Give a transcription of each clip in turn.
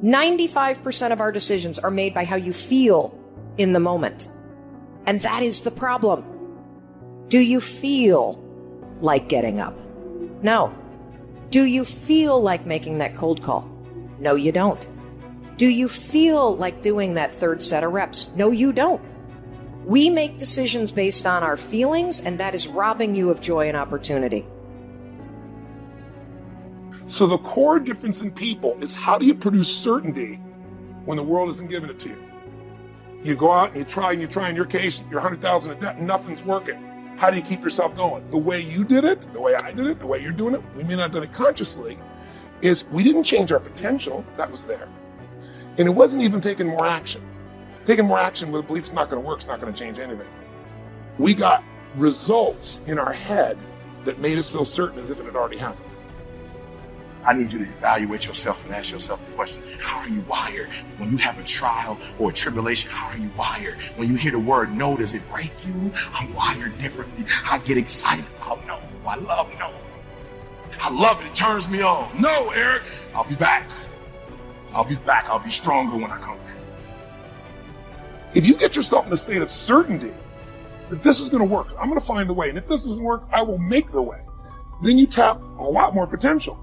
95% of our decisions are made by how you feel in the moment. And that is the problem. Do you feel like getting up? No. Do you feel like making that cold call? No, you don't. Do you feel like doing that third set of reps? No, you don't. We make decisions based on our feelings, and that is robbing you of joy and opportunity. So the core difference in people is, how do you produce certainty when the world isn't giving it to you? You go out and you try, in your case, you're 100,000 in debt and nothing's working. How do you keep yourself going? The way you did it, the way I did it, the way you're doing it, we may not have done it consciously, is we didn't change our potential, that was there. And it wasn't even taking more action. Taking more action with a belief it's not gonna work, it's not gonna change anything. We got results in our head that made us feel certain as if it had already happened. I need you to evaluate yourself and ask yourself the question, how are you wired? When you have a trial or a tribulation, how are you wired? When you hear the word no, does it break you? I'm wired differently. I get excited about no. I love no. I love it. It turns me on. No, Eric, I'll be back. I'll be back. I'll be stronger when I come back. If you get yourself in a state of certainty that this is going to work, I'm going to find a way, and if this doesn't work, I will make the way, then you tap a lot more potential.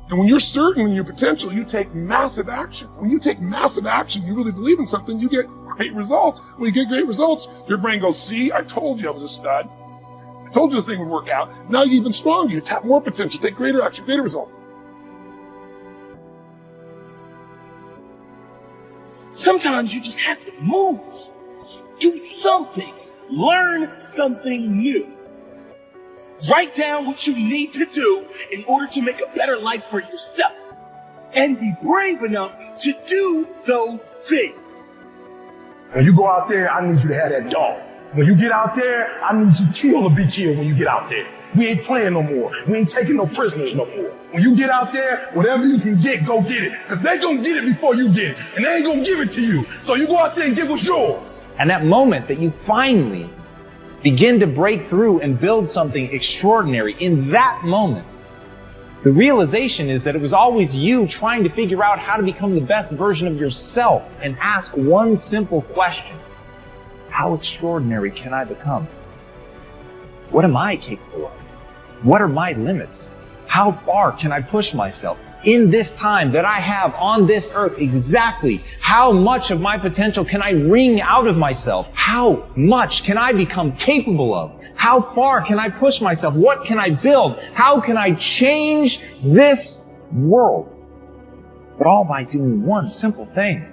And when you're certain in your potential, you take massive action. When you take massive action, you really believe in something, you get great results. When you get great results, your brain goes, see, I told you I was a stud. I told you this thing would work out. Now you're even stronger. You tap more potential, take greater action, greater results. Sometimes you just have to move, do something, learn something new. Write down what you need to do in order to make a better life for yourself, and be brave enough to do those things. When you go out there, I need you to have that dog. When you get out there, I need you to kill or be killed when you get out there. We ain't playing no more. We ain't taking no prisoners no more. When you get out there, whatever you can get, go get it. Because they gonna get it before you get it. And they ain't gonna give it to you. So you go out there and get what's yours. And that moment that you finally begin to break through and build something extraordinary, in that moment, the realization is that it was always you trying to figure out how to become the best version of yourself, and ask one simple question: how extraordinary can I become? What am I capable of? What are my limits? How far can I push myself? In this time that I have on this earth, exactly how much of my potential can I wring out of myself? How much can I become capable of? How far can I push myself? What can I build? How can I change this world? But all by doing one simple thing: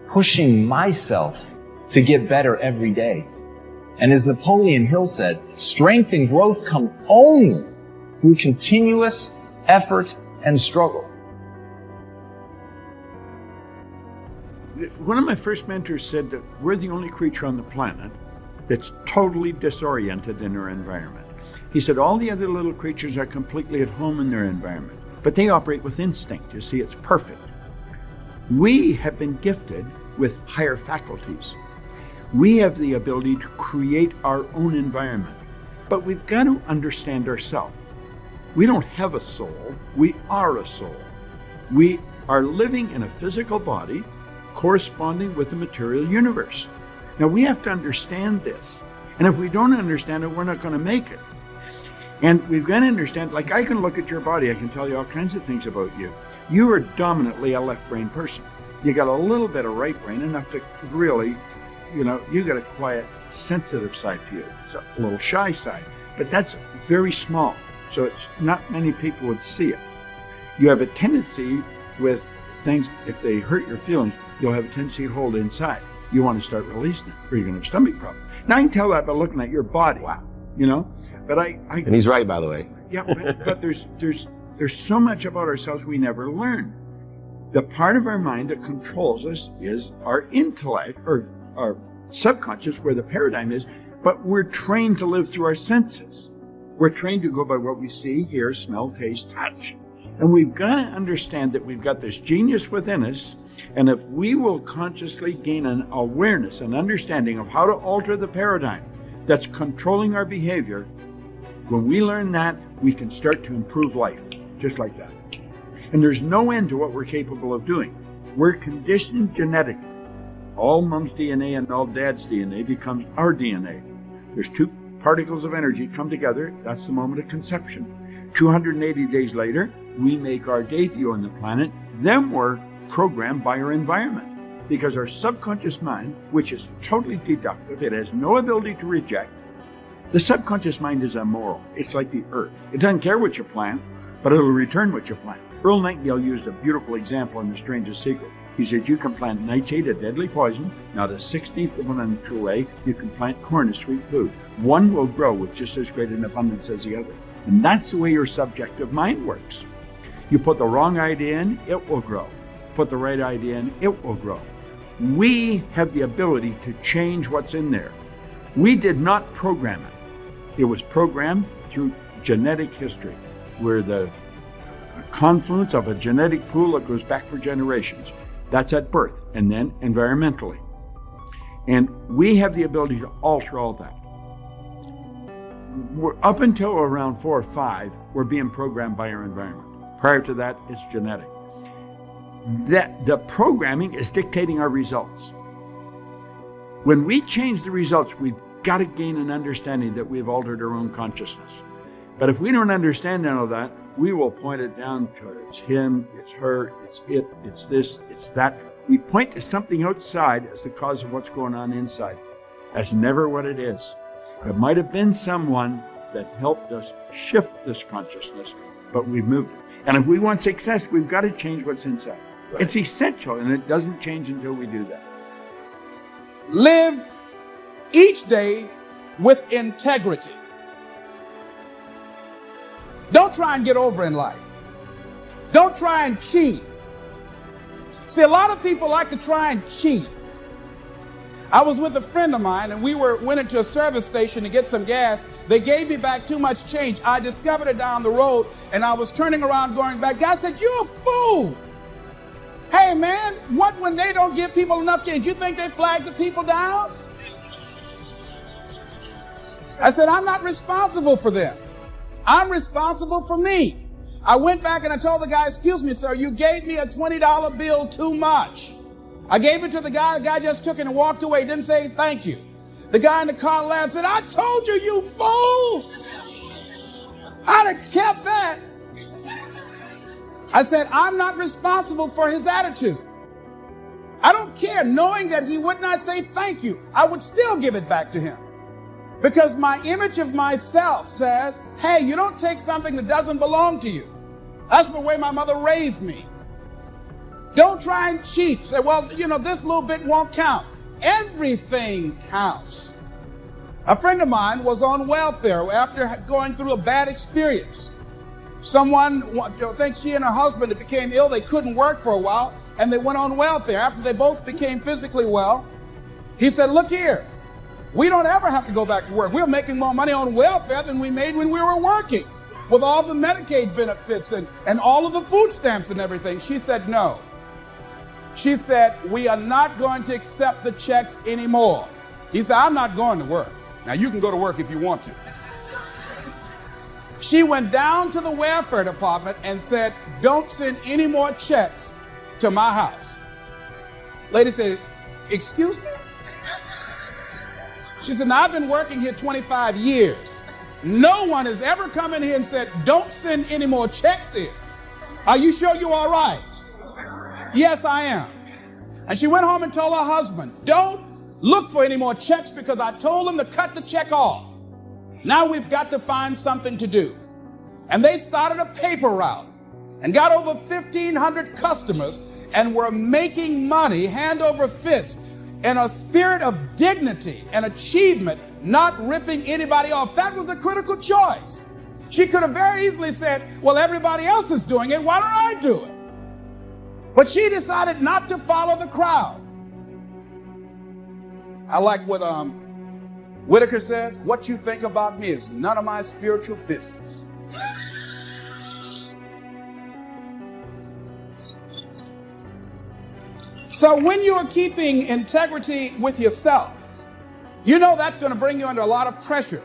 pushing myself to get better every day. And as Napoleon Hill said, strength and growth come only through continuous effort and struggle. One of my first mentors said that we're the only creature on the planet that's totally disoriented in our environment. He said all the other little creatures are completely at home in their environment, but they operate with instinct. You see, it's perfect. We have been gifted with higher faculties. We have the ability to create our own environment, but we've got to understand ourselves. We don't have a soul, we are a soul. We are living in a physical body corresponding with the material universe. Now we have to understand this, and if we don't understand it, we're not going to make it. And we've got to understand, like I can look at your body, I can tell you all kinds of things about you. You are dominantly a left brain person. You got a little bit of right brain, enough to really, you got a quiet, sensitive side to you. It's a little shy side, but that's very small. So it's not many people would see it. You have a tendency with things, if they hurt your feelings, you'll have a tendency to hold it inside. You want to start releasing it, or you're going to have a stomach problem. Now I can tell that by looking at your body. Wow. But and he's right, by the way. Yeah, but there's so much about ourselves we never learn. The part of our mind that controls us is our intellect, or our subconscious, where the paradigm is, but we're trained to live through our senses. We're trained to go by what we see, hear, smell, taste, touch. And we've got to understand that we've got this genius within us, and if we will consciously gain an awareness, an understanding of how to alter the paradigm that's controlling our behavior, when we learn that, we can start to improve life, just like that. And there's no end to what we're capable of doing. We're conditioned genetically. All mom's DNA and all dad's DNA becomes our DNA. There's two particles of energy come together. That's the moment of conception. 280 days later, we make our debut on the planet. Then we're programmed by our environment. Because our subconscious mind, which is totally deductive, it has no ability to reject. The subconscious mind is immoral. It's like the earth. It doesn't care what you plant, but it'll return what you plant. Earl Nightingale used a beautiful example in The Strangest Secret. He said, you can plant nightshade, a deadly poison, not a 16th of an inch away. You can plant corn, a sweet food. One will grow with just as great an abundance as the other. And that's the way your subjective mind works. You put the wrong idea in, it will grow. Put the right idea in, it will grow. We have the ability to change what's in there. We did not program it. It was programmed through genetic history. We're the confluence of a genetic pool that goes back for generations. That's at birth, and then environmentally. And we have the ability to alter all that. We're up until around 4 or 5, we're being programmed by our environment. Prior to that, it's genetic. The programming is dictating our results. When we change the results, we've got to gain an understanding that we've altered our own consciousness. But if we don't understand none of that, we will point it down to it's him, it's her, it's it, it's this, it's that. We point to something outside as the cause of what's going on inside. That's never what it is. It might have been someone that helped us shift this consciousness, but we've moved it. And if we want success, we've got to change what's inside. Right. It's essential, and it doesn't change until we do that. Live each day with integrity. Don't try and get over in life. Don't try and cheat. See, a lot of people like to try and cheat. I was with a friend of mine, and we went into a service station to get some gas. They gave me back too much change. I discovered it down the road, and I was turning around going back. Guy said, "You're a fool. Hey, man, what when they don't give people enough change? You think they flag the people down?" I said, "I'm not responsible for them. I'm responsible for me." I went back and I told the guy, "Excuse me, sir, you gave me a $20 bill too much." I gave it to the guy just took it and walked away, didn't say thank you. The guy in the car laughed, said, "I told you, you fool." I'd have kept that. I said, I'm not responsible for his attitude. I don't care, knowing that he would not say thank you, I would still give it back to him. Because my image of myself says, hey, you don't take something that doesn't belong to you. That's the way my mother raised me. Don't try and cheat. Say, well, this little bit won't count. Everything counts. A friend of mine was on welfare after going through a bad experience. Someone, I think she and her husband became ill. They couldn't work for a while, and they went on welfare. After they both became physically well, he said, look here, we don't ever have to go back to work. We're making more money on welfare than we made when we were working, with all the Medicaid benefits and all of the food stamps and everything. She said, no. She said, we are not going to accept the checks anymore. He said, I'm not going to work. Now, you can go to work if you want to. She went down to the welfare department and said, don't send any more checks to my house. Lady said, excuse me? She said, now, I've been working here 25 years. No one has ever come in here and said, don't send any more checks in. Are you sure you're all right? Yes, I am. And she went home and told her husband, don't look for any more checks because I told him to cut the check off. Now we've got to find something to do. And they started a paper route and got over 1,500 customers and were making money hand over fist in a spirit of dignity and achievement, not ripping anybody off. That was the critical choice. She could have very easily said, well, everybody else is doing it. Why don't I do it? But she decided not to follow the crowd. I like what Whitaker said, what you think about me is none of my spiritual business. So when you are keeping integrity with yourself, you know that's going to bring you under a lot of pressure.